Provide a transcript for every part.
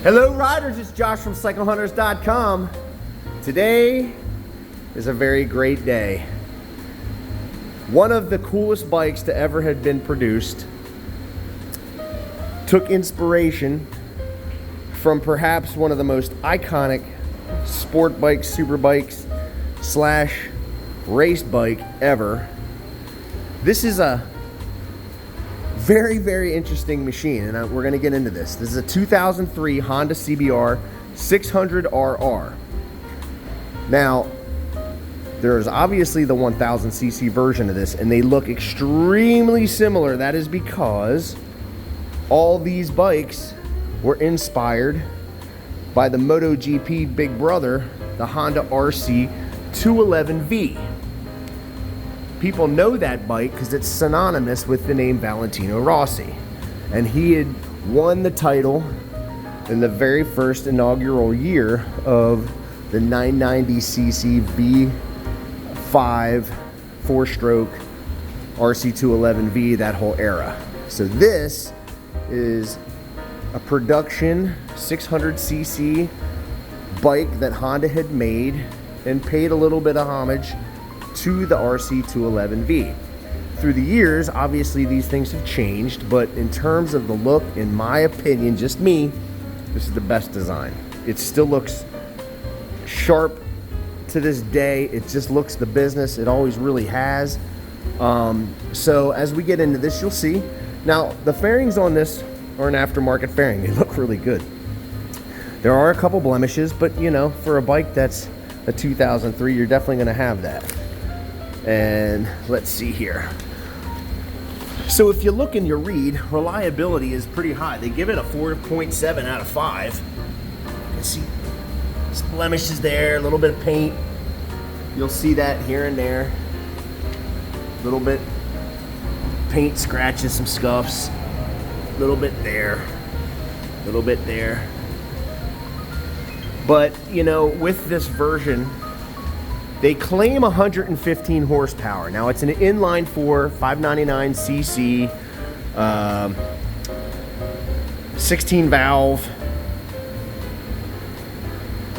Hello riders, it's Josh from CycleHunters.com. Today is a very great day. One of the coolest bikes to ever have been produced took inspiration from perhaps one of the most iconic sport bikes, super bikes, slash race bike ever. This is a very, very interesting machine, and we're going to get into this. This is a 2003 Honda CBR 600RR. Now, there's obviously the 1000cc version of this, and they look extremely similar. That is because all these bikes were inspired by the MotoGP big brother, the Honda RC 211V. People know that bike because it's synonymous with the name Valentino Rossi. And he had won the title in the very first inaugural year of the 990cc V5 4-stroke RC211V, that whole era. So this is a production 600cc bike that Honda had made and paid a little bit of homage to the RC211V. Through the years, obviously these things have changed, but in terms of the look, in my opinion, just me, this is the best design. It still looks sharp to this day. It just looks the business. It always really has. So as we get into this, you'll see. Now, the fairings on this are an aftermarket fairing. They look really good. There are a couple blemishes, but you know, for a bike that's a 2003, you're definitely going to have that. And let's see here. So if you look in your read, reliability is pretty high. They give it a 4.7 out of 5. You can see some blemishes there, a little bit of paint. You'll see that here and there. A little bit paint scratches, some scuffs. A little bit there, a little bit there. But, you know, with this version, they claim 115 horsepower. Now, it's an inline 4, 599cc, 16 valve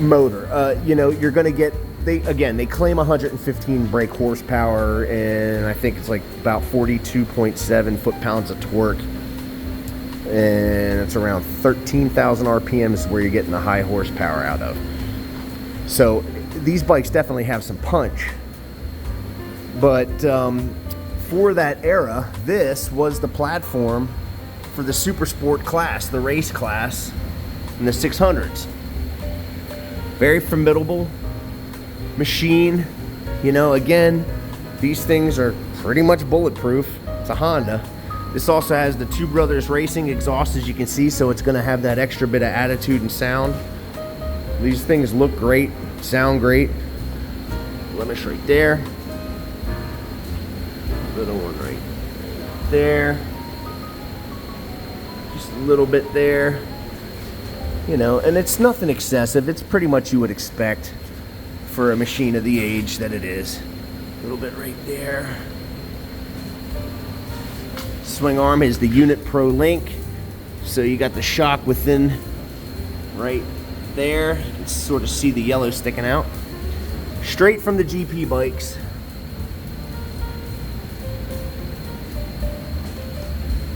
motor. You know, you're going to get, they claim 115 brake horsepower, and I think it's like about 42.7 foot-pounds of torque. And it's around 13,000 RPMs where you're getting the high horsepower out of. So these bikes definitely have some punch. But for that era, this was the platform for the super sport class, the race class in the 600s. Very formidable machine. You know, again, these things are pretty much bulletproof. It's a Honda. This also has the Two Brothers Racing exhaust, as you can see, so it's going to have that extra bit of attitude and sound. These things look great, sound great. Blemish right there. Little one right there. Just a little bit there. You know, and it's nothing excessive. It's pretty much you would expect for a machine of the age that it is. A little bit right there. Swing arm is the Unit Pro Link, so you got the shock within right there. You can sort of see the yellow sticking out. Straight from the GP bikes.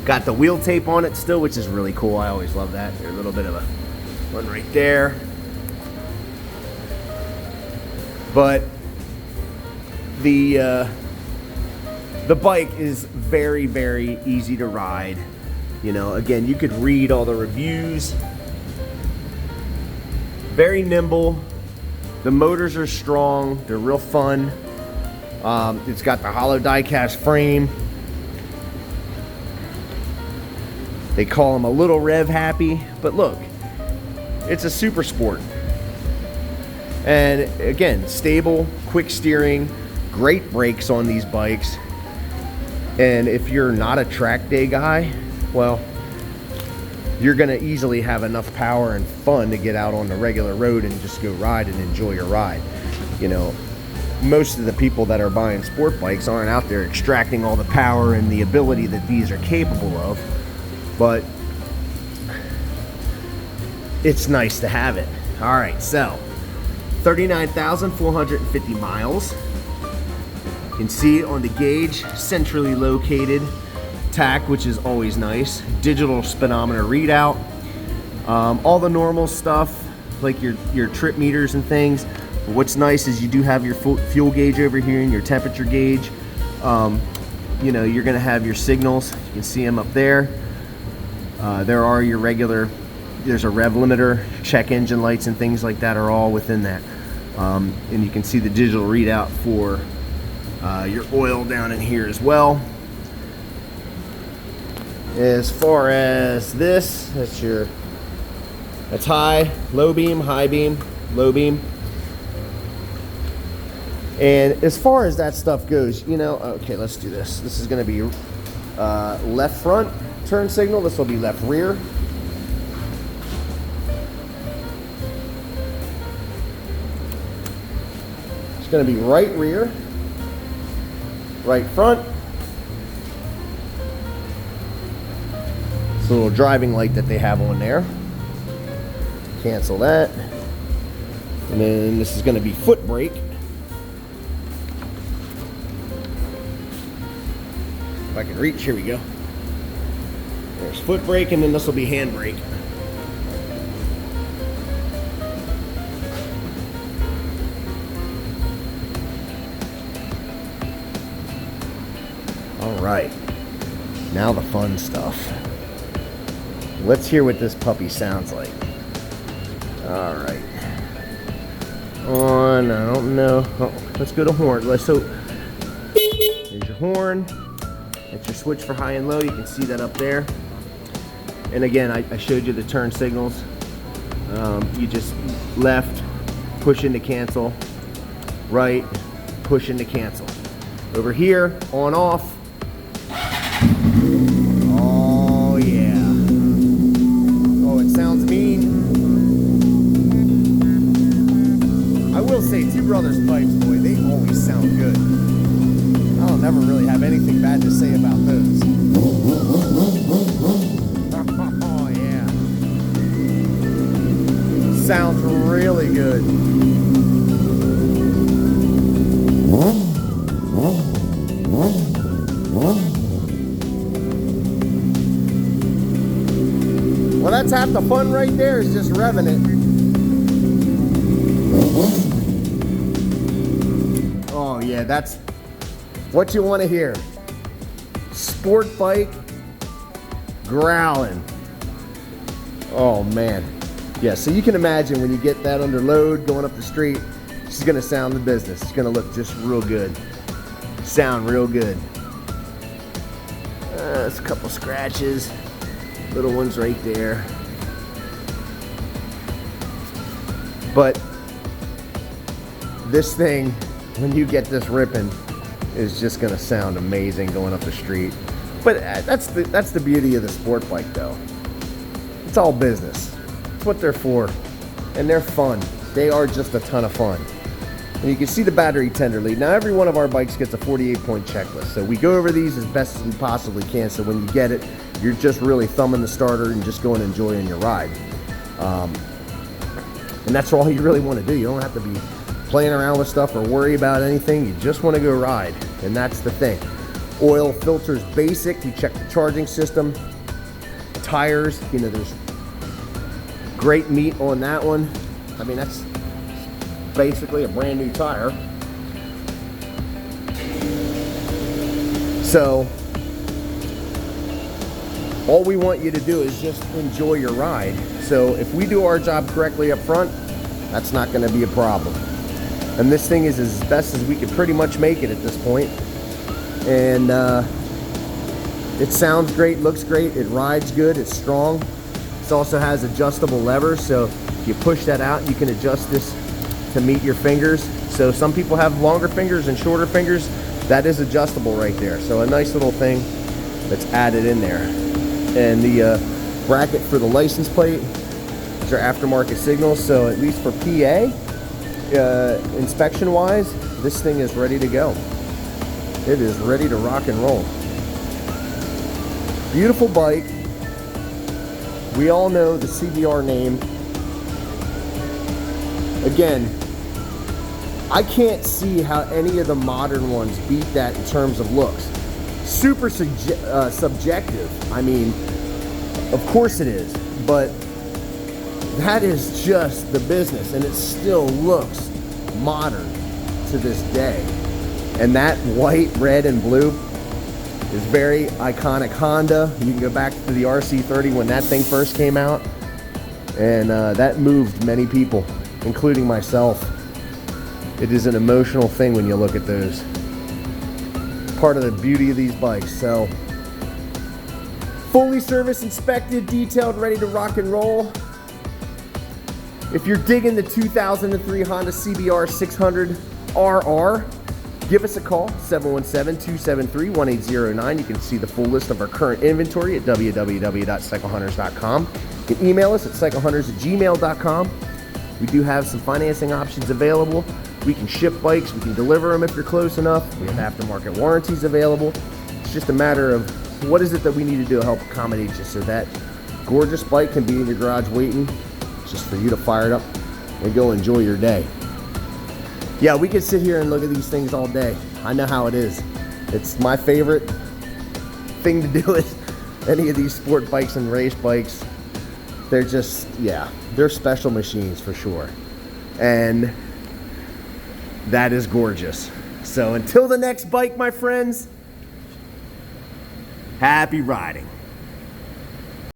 Got the wheel tape on it still, which is really cool. I always love that. There's a little bit of a one right there. But the bike is very, very easy to ride. You know, again, you could read all the reviews. Very nimble. The motors are strong. They're real fun. It's got the hollow die-cast frame. They call them a little rev happy, but look, it's a super sport. And again, stable, quick steering, great brakes on these bikes. And if you're not a track day guy, well, you're going to easily have enough power and fun to get out on the regular road and just go ride and enjoy your ride. You know, most of the people that are buying sport bikes aren't out there extracting all the power and the ability that these are capable of. But it's nice to have it. All right, so 39,450 miles. You can see on the gauge, centrally located tach, which is always nice. Digital speedometer readout. All the normal stuff, like your trip meters and things. But what's nice is you do have your fuel gauge over here and your temperature gauge. You know, you're gonna have your signals. You can see them up there. There are your regular, there's a rev limiter, check engine lights and things like that are all within that. And you can see the digital readout for your oil down in here as well. As far as this, that's high, low beam, high beam, low beam. And as far as that stuff goes, you know, okay, let's do this. This is gonna be left front turn signal. This will be left rear. It's gonna be right rear, right front. It's a little driving light that they have on there. Cancel that. And then this is gonna be foot brake. If I can reach, here we go. There's foot brake, and then this will be hand brake. All right, now the fun stuff. Let's hear what this puppy sounds like. All right. On, I don't know. Oh, let's go to horn. So there's your horn. That's your switch for high and low. You can see that up there. And again, I showed you the turn signals. You just left, push into cancel, right, push into cancel. Over here, on off. Oh yeah. Oh, it sounds mean. I will say, Two Brothers pipes, boy, they always sound good. I'll never really have anything bad to say about those. Oh yeah. Sounds really good. Well, that's half the fun right there, is just revving it. Oh yeah, that's what you want to hear. Sport bike growling. Oh man. Yeah, so you can imagine when you get that under load going up the street, this is gonna sound the business. It's gonna look just real good. Sound real good. There's a couple scratches. Little ones right there. But this thing, when you get this ripping, is just gonna sound amazing going up the street. But that's the beauty of the sport bike though. It's all business. It's what they're for. And they're fun. They are just a ton of fun. And you can see the battery tender lead. Now every one of our bikes gets a 48-point checklist. So we go over these as best as we possibly can. So when you get it, you're just really thumbing the starter and just going and enjoying your ride. And that's all you really want to do. You don't have to be playing around with stuff or worry about anything. You just want to go ride. And that's the thing. Oil filters basic. You check the charging system. Tires, you know, there's great meat on that one. I mean, that's basically a brand new tire. So all we want you to do is just enjoy your ride. So if we do our job correctly up front, that's not going to be a problem. And this thing is as best as we could pretty much make it at this point. And it sounds great, looks great, it rides good, it's strong. It also has adjustable levers, so if you push that out, you can adjust this to meet your fingers. So some people have longer fingers and shorter fingers. That is adjustable right there. So a nice little thing that's added in there. And the bracket for the license plate is our aftermarket signals. So at least for PA, inspection wise, this thing is ready to go. It is ready to rock and roll. Beautiful bike. We all know the CBR name Again, I can't see how any of the modern ones beat that in terms of looks. Super subjective. I mean, of course it is, but that is just the business, and it still looks modern to this day. And that white, red, and blue is very iconic Honda. You can go back to the RC30 when that thing first came out, and that moved many people, including myself. It is an emotional thing when you look at those. Part of the beauty of these bikes. So, fully service inspected, detailed, ready to rock and roll. If you're digging the 2003 Honda CBR 600 RR, give us a call, 717-273-1809. You can see the full list of our current inventory at www.cyclehunters.com. You can email us at cyclehunters@gmail.com. We do have some financing options available. We can ship bikes, we can deliver them if you're close enough. We have aftermarket warranties available. It's just a matter of what is it that we need to do to help accommodate you so that gorgeous bike can be in your garage waiting just for you to fire it up and go enjoy your day. Yeah, we could sit here and look at these things all day. I know how it is. It's my favorite thing to do with any of these sport bikes and race bikes. They're just, yeah, they're special machines for sure. And that is gorgeous. So until the next bike, my friends, happy riding.